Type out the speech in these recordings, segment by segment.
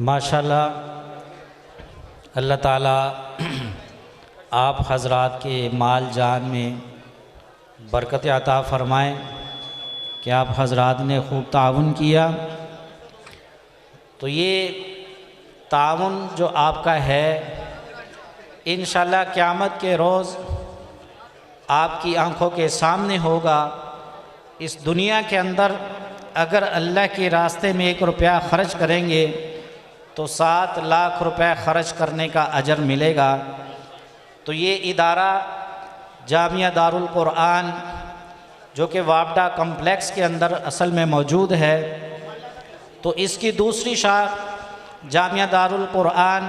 ماشاءاللہ اللہ تعالیٰ آپ حضرات کے مال جان میں برکت عطا فرمائیں کہ آپ حضرات نے خوب تعاون کیا۔ تو یہ تعاون جو آپ کا ہے انشاءاللہ قیامت کے روز آپ کی آنکھوں کے سامنے ہوگا۔ اس دنیا کے اندر اگر اللہ کے راستے میں 1 روپیہ خرچ کریں گے تو 7 لاکھ روپے خرچ کرنے کا اجر ملے گا۔ تو یہ ادارہ جامعہ دارالقرآن جو کہ وابڈا کمپلیکس کے اندر اصل میں موجود ہے، تو اس کی دوسری شاخ جامعہ دارالقرآن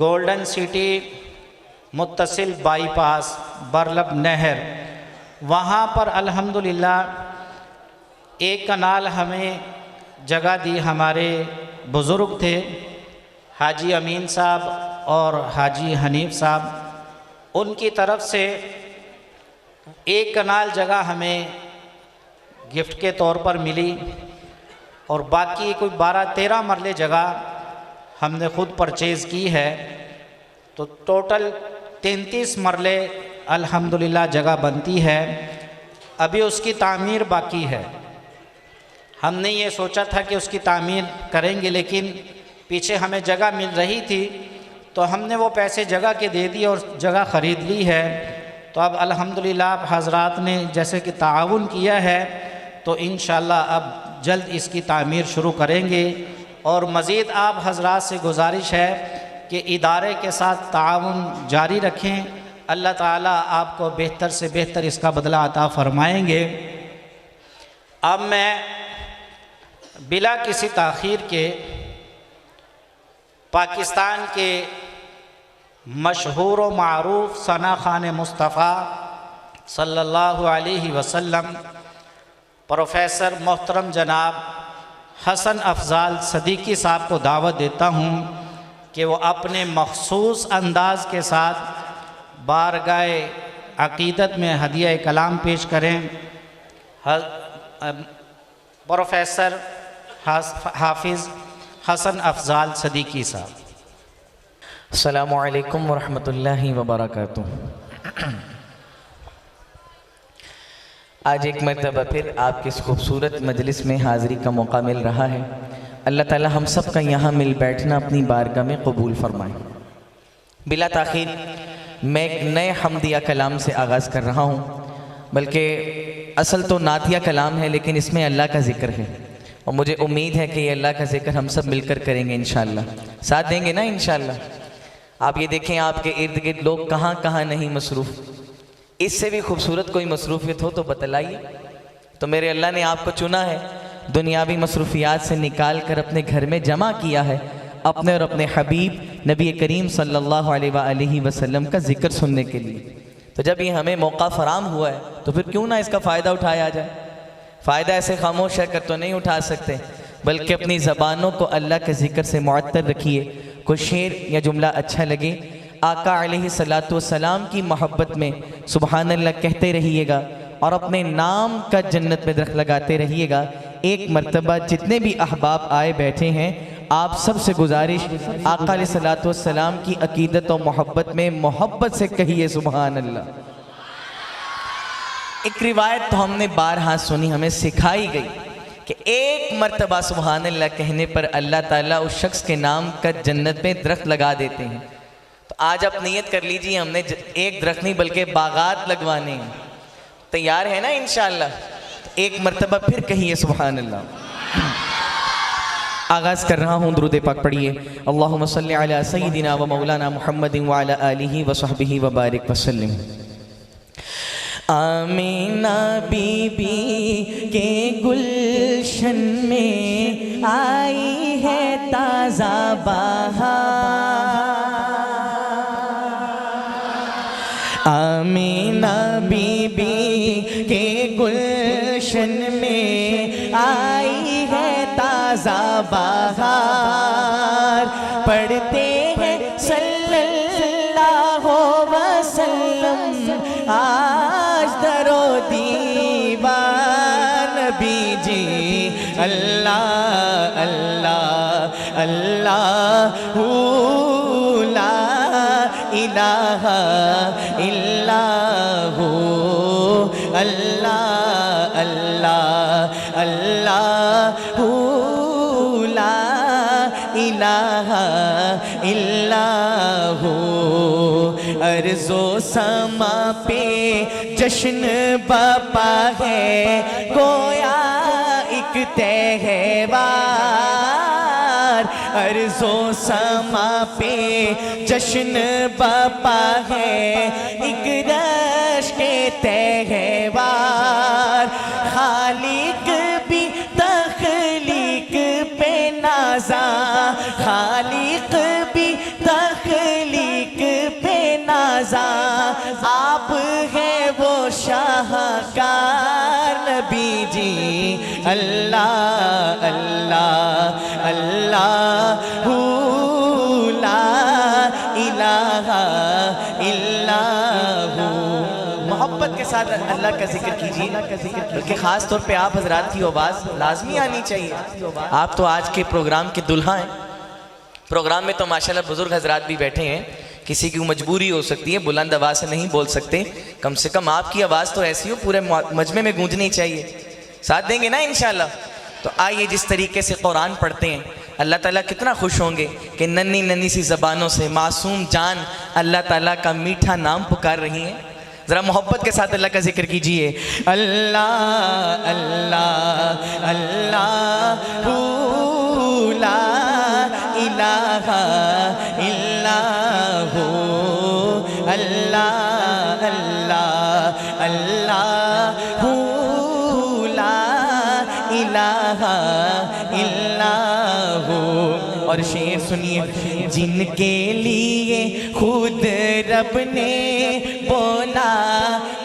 گولڈن سٹی متصل بائی پاس برلب نہر، وہاں پر الحمدللہ 1 کنال ہمیں جگہ دی ہمارے بزرگ تھے حاجی امین صاحب اور حاجی حنیف صاحب، ان کی طرف سے 1 کنال جگہ ہمیں گفٹ کے طور پر ملی، اور باقی کوئی 12-13 مرلے جگہ ہم نے خود پرچیز کی ہے۔ تو ٹوٹل 33 مرلے الحمدللہ جگہ بنتی ہے۔ ابھی اس کی تعمیر باقی ہے۔ ہم نے یہ سوچا تھا کہ اس کی تعمیر کریں گے، لیکن پیچھے ہمیں جگہ مل رہی تھی تو ہم نے وہ پیسے جگہ کے دے دی اور جگہ خرید لی ہے۔ تو اب الحمدللہ آپ حضرات نے جیسے کہ تعاون کیا ہے تو انشاءاللہ اب جلد اس کی تعمیر شروع کریں گے، اور مزید آپ حضرات سے گزارش ہے کہ ادارے کے ساتھ تعاون جاری رکھیں۔ اللہ تعالیٰ آپ کو بہتر سے بہتر اس کا بدلہ عطا فرمائیں گے۔ اب میں بلا کسی تاخیر کے پاکستان کے مشہور و معروف ثنا خوان مصطفیٰ صلی اللہ علیہ وسلم پروفیسر محترم جناب حسن افضال صدیقی صاحب کو دعوت دیتا ہوں کہ وہ اپنے مخصوص انداز کے ساتھ بارگاہ عقیدت میں ہدیہ کلام پیش کریں۔ پروفیسر حافظ حسن افضال صدیقی صاحب۔ السلام علیکم ورحمۃ اللہ وبرکاتہ۔ آج ایک مرتبہ پھر آپ کی اس خوبصورت مجلس میں حاضری کا موقع مل رہا ہے۔ اللہ تعالی ہم سب کا یہاں مل بیٹھنا اپنی بارگاہ میں قبول فرمائے۔ بلا تاخیر میں ایک نئے حمدیہ کلام سے آغاز کر رہا ہوں، بلکہ اصل تو نعتیہ کلام ہے لیکن اس میں اللہ کا ذکر ہے، اور مجھے امید ہے کہ یہ اللہ کا ذکر ہم سب مل کر کریں گے انشاءاللہ۔ ساتھ دیں گے نا انشاءاللہ؟ آپ یہ دیکھیں آپ کے ارد گرد لوگ کہاں کہاں نہیں مصروف، اس سے بھی خوبصورت کوئی مصروفیت ہو تو بتلائیے۔ تو میرے اللہ نے آپ کو چنا ہے، دنیاوی مصروفیات سے نکال کر اپنے گھر میں جمع کیا ہے اپنے اور اپنے حبیب نبی کریم صلی اللہ علیہ وآلہ وسلم کا ذکر سننے کے لیے۔ تو جب یہ ہمیں موقع فراہم ہوا ہے تو پھر کیوں نہ اس کا فائدہ اٹھایا جائے۔ فائدہ ایسے خاموش ہے کر تو نہیں اٹھا سکتے، بلکہ اپنی زبانوں کو اللہ کے ذکر سے معطر رکھیے۔ کوئی شعر یا جملہ اچھا لگے، آقا علیہ السلام کی محبت میں سبحان اللہ کہتے رہیے گا، اور اپنے نام کا جنت میں درخت لگاتے رہیے گا۔ ایک مرتبہ جتنے بھی احباب آئے بیٹھے ہیں، آپ سب سے گزارش آقا علیہ السلام کی عقیدت و محبت میں محبت سے کہیے سبحان اللہ۔ ایک روایت تو ہم نے بارہا سنی، ہمیں سکھائی گئی کہ ایک مرتبہ سبحان اللہ کہنے پر اللہ تعالیٰ اس شخص کے نام کا جنت میں درخت لگا دیتے ہیں۔ تو آج آپ نیت کر لیجئے، ہم نے ایک درخت نہیں بلکہ باغات لگوانے ہیں۔ تیار ہے نا انشاءاللہ؟ ایک مرتبہ پھر کہیے سبحان اللہ۔ آغاز کر رہا ہوں، درود پاک پڑھیے۔ اللہم صلی علی سیدنا و مولانا محمد وعلی آلہ وصحبہ وبارک وسلم۔ آمینہ بی بی کے گلشن میں آئی ہے تازہ بہار، آمینہ بی بی کے گلشن میں آئی ہے تازہ بہار، پڑھتے ہیں صلی اللہ وسلم آج درو دیوان نبی جی اللہ اللہ اللہ لا الہ الا ہو اللہ اللہ اللہ لا الہ الا ہو ارض و سما پہ جشن بپا ہے گویا ایک تہوار ارض و سما پہ جشن بپا ہے ایک رشک تہوار خالق بھی تخلیق پہ نازاں خالق بھی تخلیق پہ نازاں آپ ہے وہ شاہکار نبی جی اللہ اللہ اللہ لا الہ الا ہو محبت کے ساتھ اللہ کا ذکر کیجیے بلکہ خاص طور پہ آپ حضرات کی آواز لازمی آنی چاہیے آپ تو آج کے پروگرام کے دلہا ہیں پروگرام میں تو ماشاءاللہ بزرگ حضرات بھی بیٹھے ہیں کسی کی مجبوری ہو سکتی ہے بلند آواز سے نہیں بول سکتے کم سے کم آپ کی آواز تو ایسی ہو پورے مجمع میں گونجنی چاہیے ساتھ دیں گے نا انشاءاللہ تو آئیے جس طریقے سے قرآن پڑھتے ہیں اللہ تعالیٰ کتنا خوش ہوں گے کہ ننھی ننھی سی زبانوں سے معصوم جان اللہ تعالیٰ کا میٹھا نام پکار رہی ہیں ذرا محبت کے ساتھ اللہ کا ذکر کیجئے اللہ اللہ اللہ لا الہ الا ہو اللہ اللہ اللہ لا الہ الا ہو اور شعر سنیے جن کے لیے خود رب نے بولا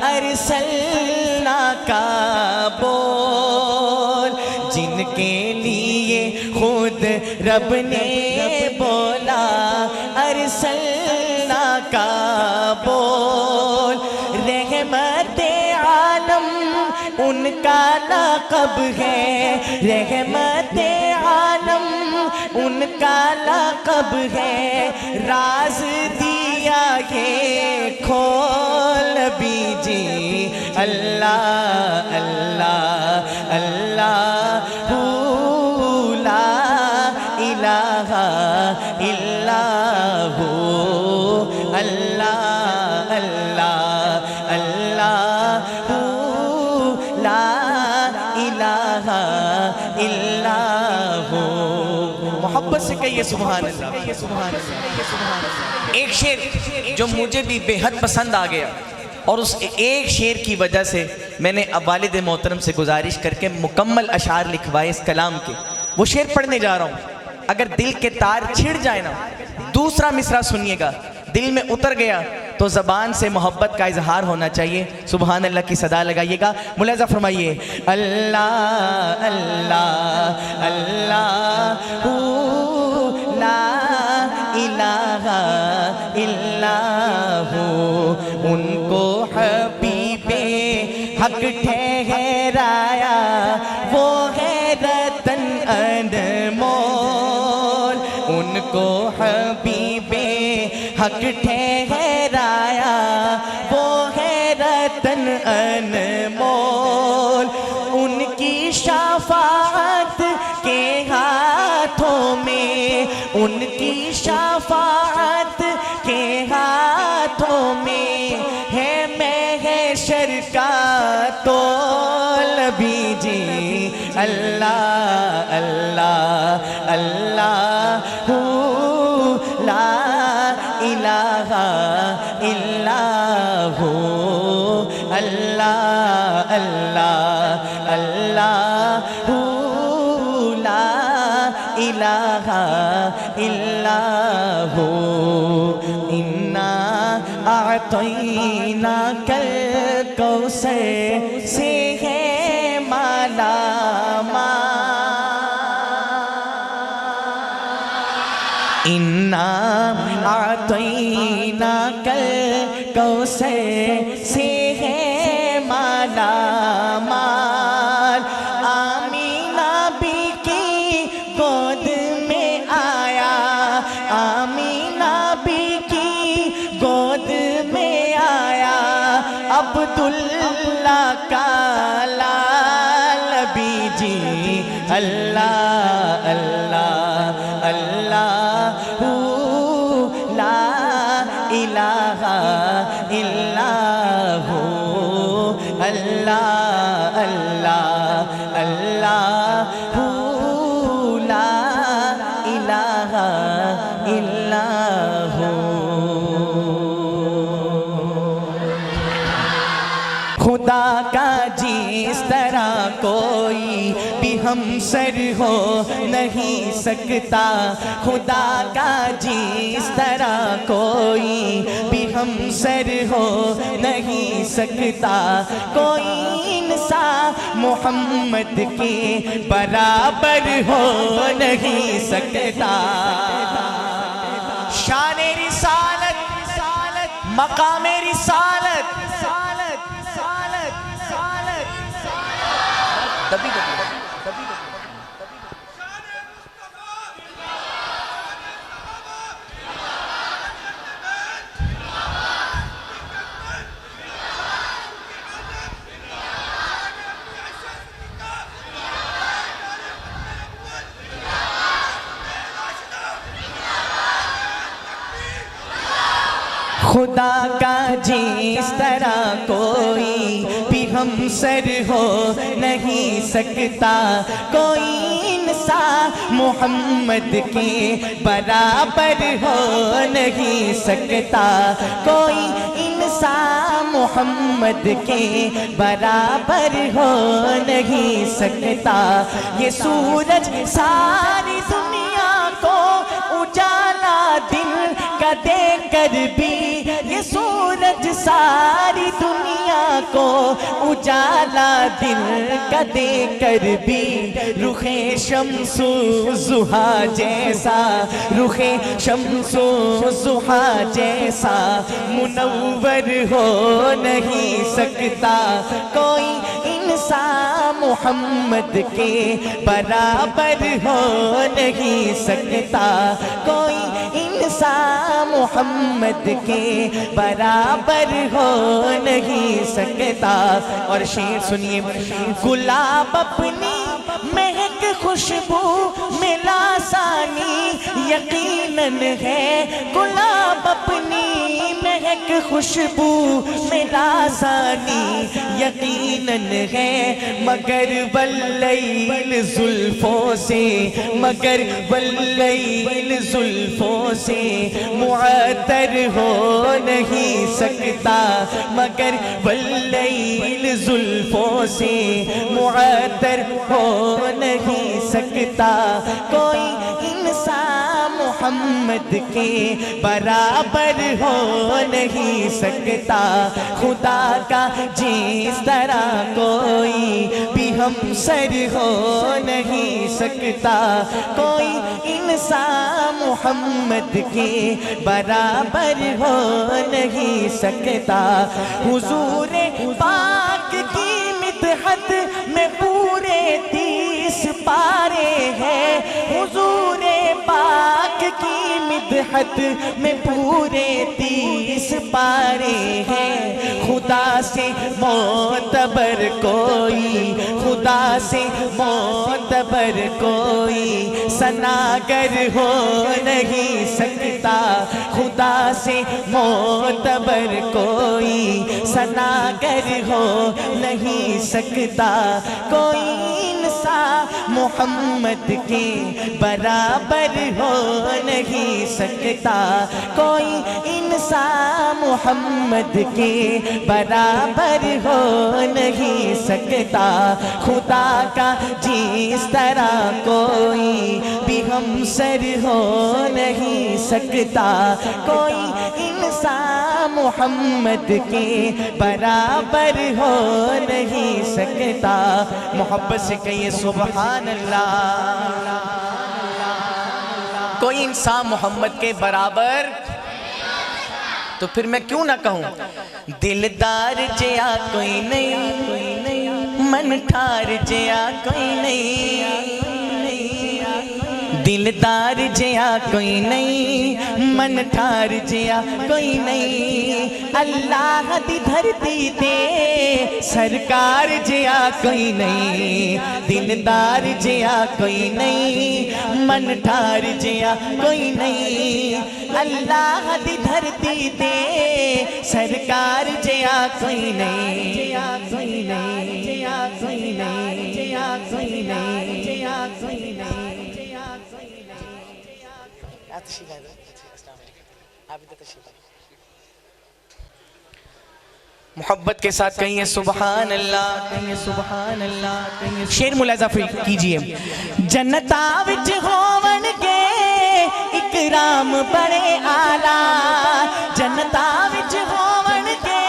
ارسلنا کا بول جن کے لیے خود رب نے بولا ارسلنا کا بول رحمت عالم ان کا لقب ہے رحمت عالم ان کا لقب ہے راز دیا یہ کھول نبی جی اللہ اللہ اللہ لا الہ الا ہو اللہ اللہ اللہ لا الہ الا ہو محبت سے کہیے سبحان اللہ ایک شعر جو مجھے بھی بے حد پسند آ گیا اور اس ایک شعر کی وجہ سے میں نے والد محترم سے گزارش کر کے مکمل اشعار لکھوائے اس کلام کے وہ شعر پڑھنے جا رہا ہوں اگر دل کے تار چھڑ جائے نا دوسرا مصرع سنیے گا دل میں اتر گیا تو زبان سے محبت کا اظہار ہونا چاہیے سبحان اللہ کی صدا لگائیے گا ملاحظہ فرمائیے اللہ اللہ اللہ لا الہ الا ہو ان کو حبیب حق ٹھہرایا وہ ہے رتن انمول ان کو حبیب حق ٹھہرایا وہ ہے رتن انمول ان کی شفاعت کے ہاتھوں میں ان کی شفاعت کے ہاتھوں میں ہے محشر کا طلبی جی اللہ اللہ اللہ لا الہ الا ہو اللہ اللہ اللہ لا الہ الا ہو انا اعطیناک الکوثر سے ہے مالا انا اعطیناک الکوثر سے ہے مالا مال آمینہ بی کی گود میں اللہ اللہ اللہ لا الہ الا ہو اللہ اللہ اللہ لا الہ الا ہو خدا کا جس طرح کوئی بھی ہمسر ہو نہیں سکتا خدا کا جس طرح کوئی بھی ہمسر ہو نہیں سکتا کوئی انسان محمد کے برابر ہو نہیں سکتا شان رسالت مقام رسالت خدا کا جس طرح کوئی بھی ہمسر ہو نہیں سکتا کوئی انسان محمد کے برابر ہو نہیں سکتا کوئی انسان محمد کے برابر ہو نہیں سکتا یہ سورج ساری دنیا کو اجالا دل کا دے کر بھی یہ سورج ساری دنیا کو اجالا دل کا دے کر بھی رخ شمس و ضحیٰ جیسا رخ شمس و ضحیٰ جیسا منور ہو نہیں سکتا کوئی انسان محمد کے برابر ہو نہیں سکتا کوئی انسان محمد کے برابر ہو نہیں سکتا اور شعر سنیے گلاب اپنی مہک خوشبو میں لاسانی یقیناً ہے گلاب اپنی مہک خوشبو میں لاسانی یقیناً ہے مگر واللیل زلفوں سے مگر واللیل زلفوں سے معطر ہو نہیں سکتا مگر واللیل زلفوں سے معطر ہو نہیں سکتا کوئی انسان محمد کے برابر ہو نہیں سکتا خدا کا جس طرح کوئی بھی ہمسر ہو نہیں سکتا کوئی انسان محمد کے برابر ہو نہیں سکتا حضور پاک کی مدحت میں پورے 30 پارے ہیں حضور پاک کی مدحت میں پورے 30 پارے ہیں خدا سے معتبر کوئی خدا سے معتبر کوئی ثناگر ہو نہیں سکتا خدا سے معتبر کوئی ثناگر ہو نہیں سکتا کوئی انسان محمد کے برابر ہو نہیں سکتا کوئی انسان محمد کے برابر ہو نہیں سکتا خدا کا جس طرح کوئی بھی ہمسر ہو نہیں سکتا کوئی انسان محمد کے برابر ہو نہیں سکتا محبت سے کہیے سبحان اللہ کوئی انسان محمد کے برابر تو پھر میں کیوں نہ کہوں دلدار جیا کوئی نہیں من ٹھار جیا کوئی نہیں دلدار جیا کوئی نہیں، من ٹھار جیا کوئی نہیں، اللہ دی دھرتی تے سرکار جیا کوئی نہیں، دلدار جیا کوئی نہیں، من ٹھار جیا کوئی نہیں، اللہ دی دھرتی تے سرکار جیا کوئی نہیں، جیا کوئی نہیں، جیا کوئی نہیں، جیا کوئی نہیں، جیا کوئی نہیں۔ محبت کے ساتھ کہیں سبحان اللہ، کہیں سبحان اللہ، کہیں شعر ملاحظہ کیجئے۔ جنتا وچ ہون گے اکرام بڑے آلہ، جنتا وچ ہون گے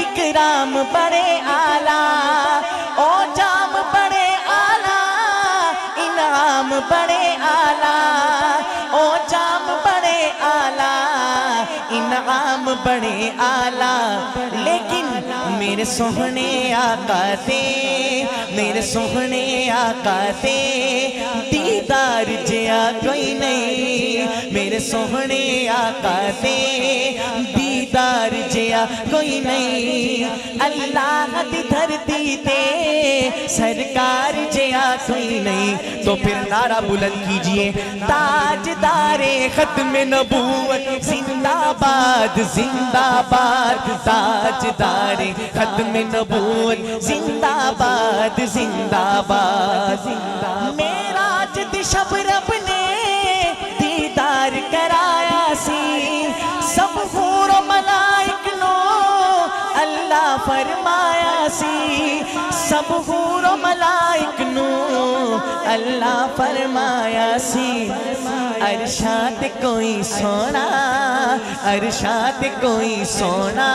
اکرام بڑے آلہ، او جام بڑے آلہ، انعام بڑے آلہ، او جام بڑے آلہ، انعام بڑے آلہ، لیکن میرے سوہنے آقا تے، میرے سوہنے آقا تے دیدار جیا کوئی نہیں، میرے سوہنے آقا تے دیدار جیا کوئی نہیں، اللہ دی دھرتی تے سرکار جیا کوئی نہیں۔ تو پھر نعرہ بلند کیجئے، تاجدار ختم نبوت زندہ باد، زندہ باد، تاجدار ختم نبوت زندہ باد، زندہ باد۔ معراج دی شب رب نے دیدار کرایا سی، سب حور و ملائک نو اللہ فرمایا سی، سب حور و ملائک نو اللہ فرمایا سی، ارشاد کوئی سونا، ارشاد کوئی سونا،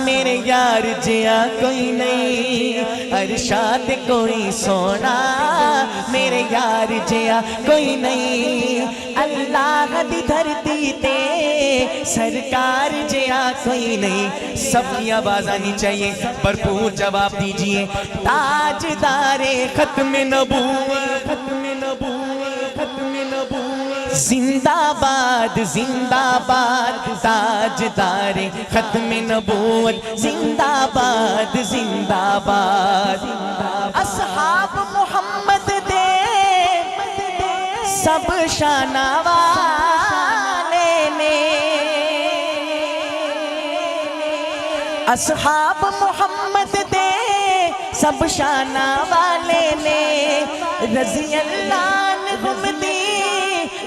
میرے یار جیا کوئی نہیں، ارشاد کوئی سونا، میرے یار جیا کوئی نہیں، اللہ دی دھرتی تے سرکار جیا کوئی نہیں۔ سب کی آواز آنی چاہیے، بھرپور جواب دیجئے، تاجدار ختم نبوت، ختم نبوت، ختم نبوت زندہ باد، زندہ باد، تاجدار ختم نبوت زندہ باد، زندہ باد۔ اصحاب محمد دے سب شانہ والے نے، اصحاب محمد دے سب شانہ والے نے، رضی اللہ عنہم دی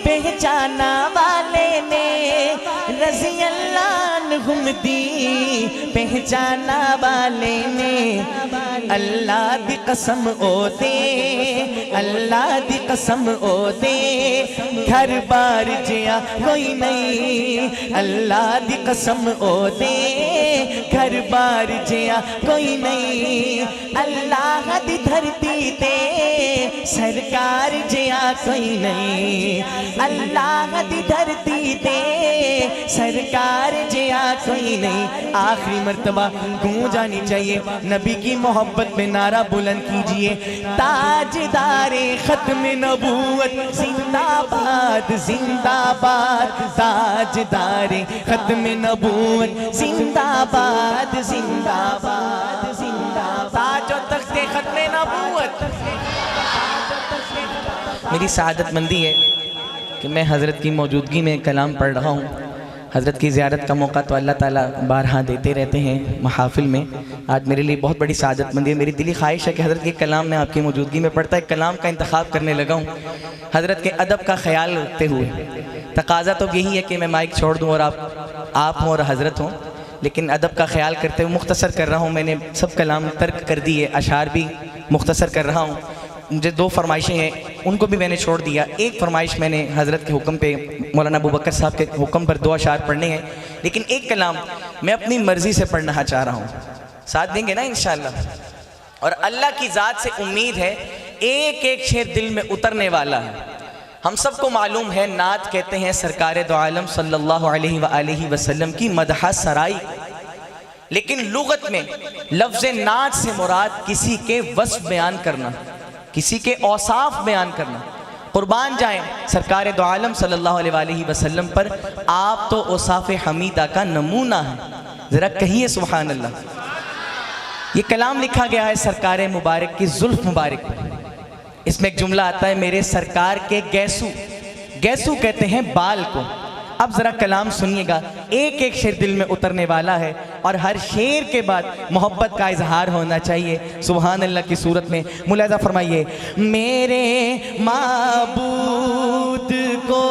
پہچانا والے نے، رضی اللہ عنہم دی پہچانا والے نے، اللہ دی قسم او دے، اللہ دی قسم او دے، گھر بار جیا کوئی نہیں، اللہ دی قسم او دے، گھر بار جیا کوئی نہیں، اللہ دی دھرتی تے سرکار جیا کوئی نہیں، اللہ دی دھرتی تے سرکار جیا کوئی نہیں۔ آخری مرتبہ گونج آنی چاہیے، نبی کی محبت میں نعرہ بلند کیجئے، تاجدار ختم نبوت زندہ باد، زندہ باد، تاجدار ختم نبوت زندہ باد، زندہ باد، زندہ باد، تاج و تخت ختم نبوت۔ میری سعادت مندی ہے کہ میں حضرت کی موجودگی میں کلام پڑھ رہا ہوں۔ حضرت کی زیارت کا موقع تو اللہ تعالیٰ بارہا دیتے رہتے ہیں محافل میں، آج میرے لیے بہت بڑی سعادت مندی ہے۔ میری دلی خواہش ہے کہ حضرت کے کلام میں آپ کی موجودگی میں پڑھتا ہے کلام کا انتخاب کرنے لگا ہوں، حضرت کے ادب کا خیال رکھتے ہوئے۔ تقاضا تو یہی ہے کہ میں مائک چھوڑ دوں اور آپ ہوں اور حضرت ہوں، لیکن ادب کا خیال کرتے ہوئے مختصر کر رہا ہوں۔ میں نے سب کلام ترک کر دی ہے، اشعار بھی مختصر کر رہا ہوں۔ مجھے دو فرمائشیں ہیں، ان کو بھی میں نے چھوڑ دیا۔ ایک فرمائش میں نے حضرت کے حکم پہ، مولانا ابو بکر صاحب کے حکم پر 2 اشعار پڑھنے ہیں، لیکن ایک کلام میں اپنی مرضی سے پڑھنا چاہ رہا ہوں۔ ساتھ دیں گے نا انشاءاللہ؟ اور اللہ کی ذات سے امید ہے ایک ایک شعر دل میں اترنے والا ہے۔ ہم سب کو معلوم ہے نعت کہتے ہیں سرکار دو عالم صلی اللہ علیہ وآلہ وسلم کی مدح سرائی، لیکن لغت میں لفظ نعت سے مراد کسی کے وصف بیان کرنا، کسی کے اوصاف بیان کرنا۔ قربان جائیں سرکار دو عالم صلی اللہ علیہ وآلہ وسلم پر، آپ تو اوصاف حمیدہ کا نمونہ ہیں، ذرا کہیے سبحان اللہ۔ یہ کلام لکھا گیا ہے سرکار مبارک کی زلف مبارک پر، اس میں ایک جملہ آتا ہے میرے سرکار کے گیسو، گیسو کہتے ہیں بال کو۔ اب ذرا کلام سنیے گا، ایک ایک شعر دل میں اترنے والا ہے اور ہر شعر کے بعد محبت کا اظہار ہونا چاہیے سبحان اللہ کی صورت میں۔ ملاحظہ فرمائیے، میرے معبود کو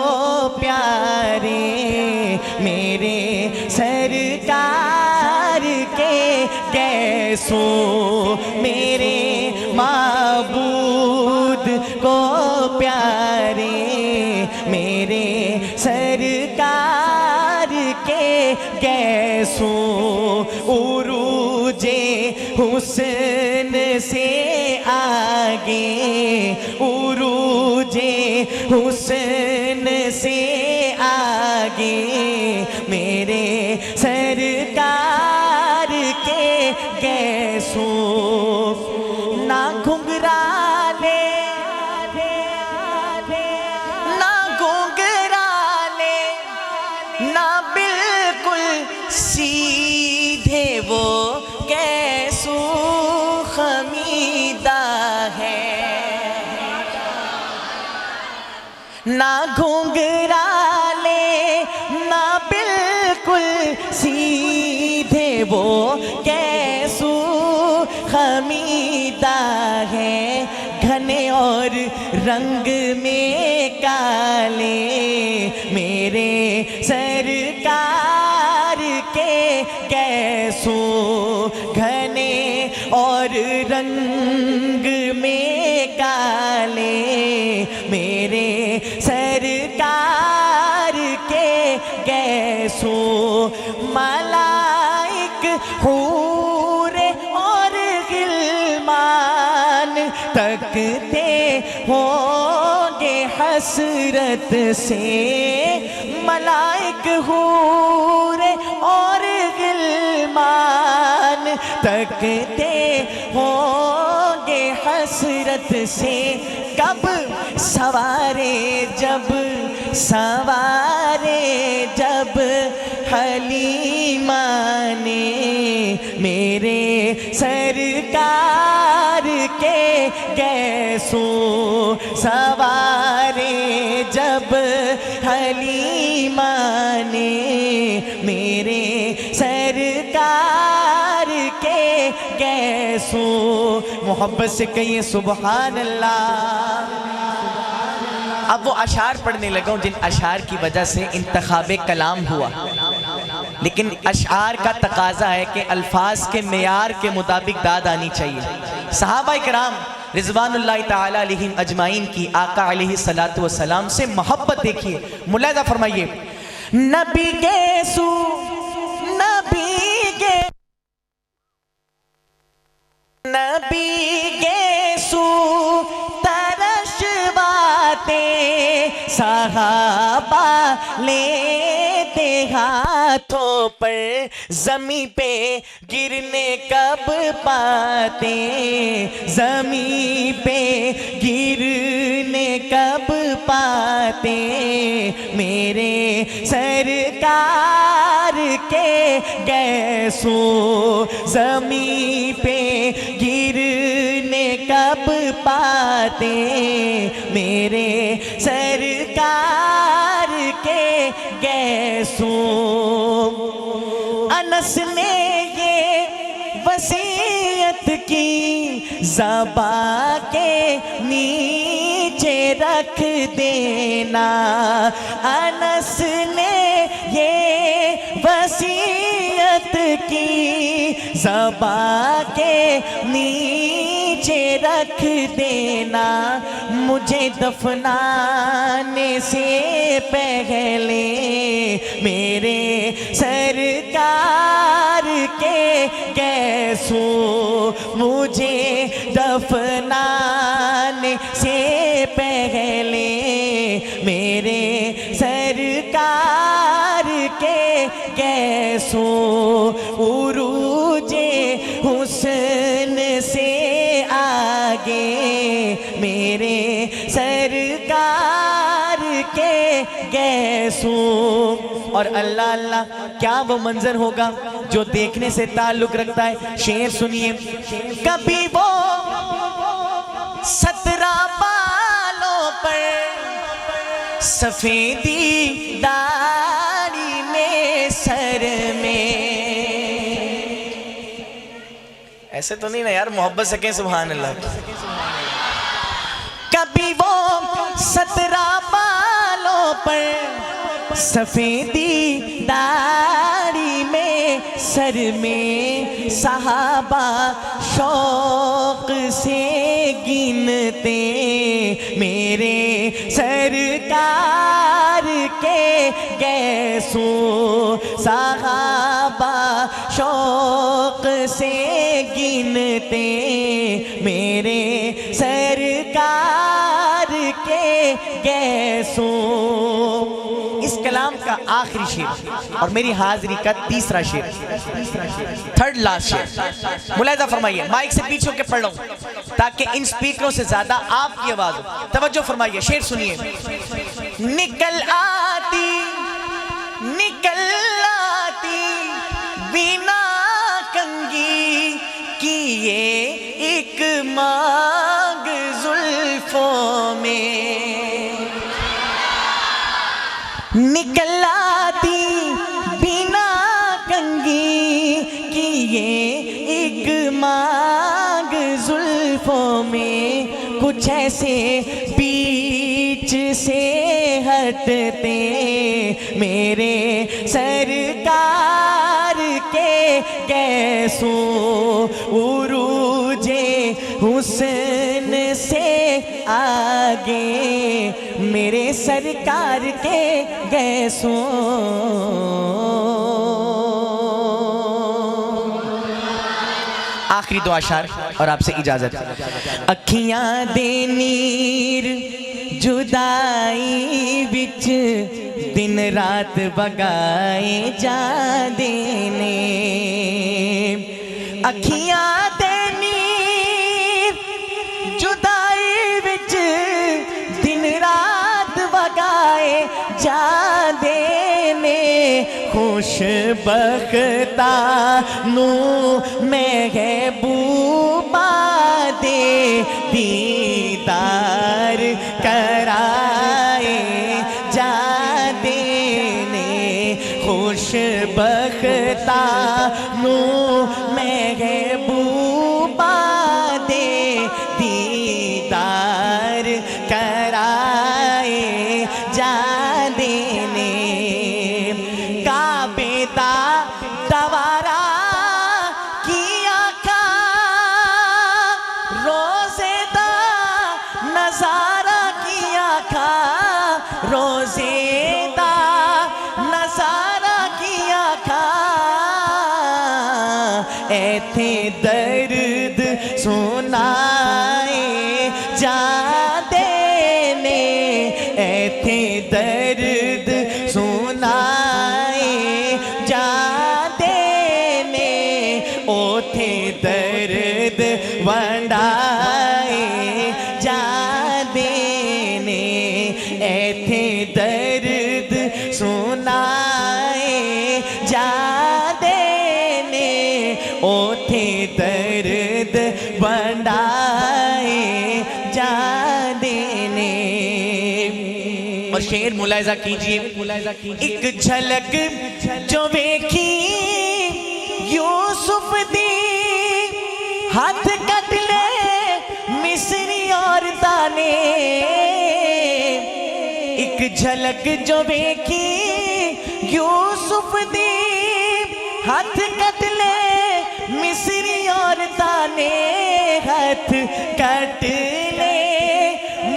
پیارے میرے سرکار کے گیسو، میرے معبود کو پیارے میرے سرکار کے گیسو، عروج حسن سے آگے، عروج حسن سے آگے میرے سرکار کے گیسو، نہ گھنگرالے نہ گھنگرالے نہ بالکل سیدھے، وہ گیسو خمیدہ ہے، نہ گھنگرالے نہ بالکل سیدھے، وہ گیسو خمیدہ ہے، گھنے اور رنگ میں کالے میرے سرکار کے گیسو، گھنے اور رنگ میں کالے میرے سرکار کے گیسو، ملائک حور اور غلمان تکتے ہوں گے حسرت سے، ملائک حور اور غلمان تکتے ہوں گے حسرت سے، کب سوارے جب سوارے جب حلیمہ نے میرے سرکار کے گیسو، سوارے جب حلیمہ نے میرے سرکار کے گیسو، محبت سے کہیے سبحان اللہ۔ اب وہ اشعار پڑھنے لگا ہوں جن اشعار کی وجہ سے انتخاب کلام ہوا، لیکن اشعار کا تقاضا ہے کہ الفاظ کے معیار کے مطابق داد آنی چاہیے۔ صحابہ کرام رضوان اللہ تعالی علیہم اجمعین کی آقا علیہ السلام سے محبت دیکھیے، ملاحظہ فرمائیے، نبی گیسو نبی گیسو ترش باتیں صحابہ لیتے ہاتھوں پر، زمین پہ گرنے کب پاتے، زمین پہ گرنے کب پاتے میرے سرکار کے گیسو، زمین پہ گرنے کب پاتے میرے سرکار کے گیسو۔ انس نے یہ وصیت کی زبان کے نیچے رکھ دینا، انس نے یہ وصیت کی زبان کے نیچے رکھ دینا، مجھے دفنانے سے پہلے میرے سرکار کے گیسو، مجھے دفنانے سے پہلے میرے سرکار کے گیسو، عروج حسن سے آگے میرے سرکار گئے سوں. اور اللہ اللہ کیا وہ منظر ہوگا جو دیکھنے سے تعلق رکھتا ہے. شعر سنیے. کبھی وہ 17 بالوں پر سفیدی داڑھی میں سر میں. ایسے تو نہیں نا یار, محبت سے کہیں سبحان اللہ. کبھی وہ 17 بالوں پر سفیدی داڑھی میں سر میں, صحابہ شوق سے گنتے میرے سرکار کے گیسوں. صحابہ شوق سے گنتے میرے سرکار کے گیسوں. اس کلام کا آخری شعر اور میری حاضری کا تیسرا شعر, تھرڈ لاسٹ شعر. ملاحظہ فرمائیے, مائک سے پیچھے ہو کے پڑھ لوں تاکہ ان سپیکروں سے زیادہ آپ کی آواز ہو. توجہ فرمائیے, شعر سنیے. نکل آتی بنا کنگھی کیے ایک مانگ زلفوں میں. نکل آتی بنا کنگھی کیے ایک مانگ زلفوں میں, کچھ ایسے بیچ سے ہٹتے میرے سرکار کے گیسوں. عروج حسن سے آگے میرے سرکار کے گیسوں. آخری دو اشعار اور آپ سے اجازت. اکھیاں دے نیر جدائی وچ دن رات بگائے جاندے نے. اکھیاں دے نیر جدائی وچ دن رات بگائے جاندے نے. خوش بختاں نوں محبوبہ دے دیدار کرائے جاندے نے. خوش بختاں نوں محبوبہ دے دیدار کرائے جاندے نے. کعبے دا دوارا کیا کھا روزے دا نظارہ کیا کھا, روزے دا نظارہ کیا کھا. ایتھے درد سنائے جاندے نے, ایتھے درد سنائے جاندے نے. اوتھے درد ونڈائے جاندے نے. ایتھے درد سنائے جاندے نے. اوتھے درد ونڈائے جاندے نے. اور شعر ملاحظہ کیجئے. ایک جھلک جو ویکھی یوسف دی ہاتھ کٹ لے مصری عورتاں نے. ایک جھلک جو ویکھی یوسف دی ہاتھ کٹ لے مصری عورتاں نے. ہاتھ کٹ لے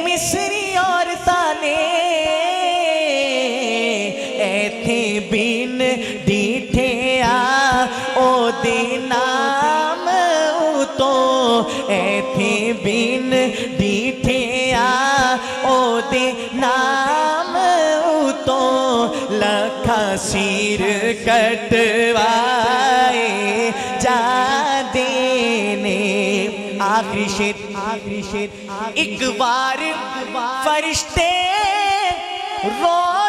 مصری عورتاں نے. ایتھے بن ڈیٹھے آ او دے نام تو, ایتھے بن ڈیٹھے آ او دے نام تو. لکھا سیر کٹوائے جاندے نے. آخری شعر. ایک بار فرشتے رو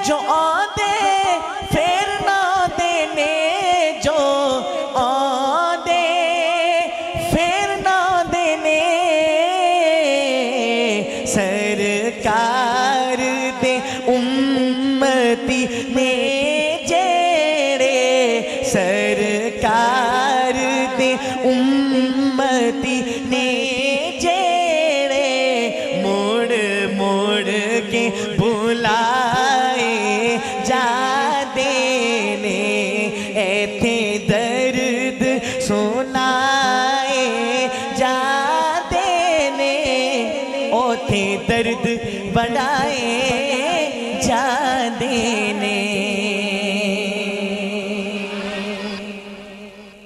جو آدے پھر نہ دینے جو آدے پھر نہ دینے سرکار دے امتی نے جیڑے سرکار دے امتی نے جیڑے موڑ موڑ کے بلائے جا دینے ایتھے درد سنائے جا دینے اوتھے درد بڑا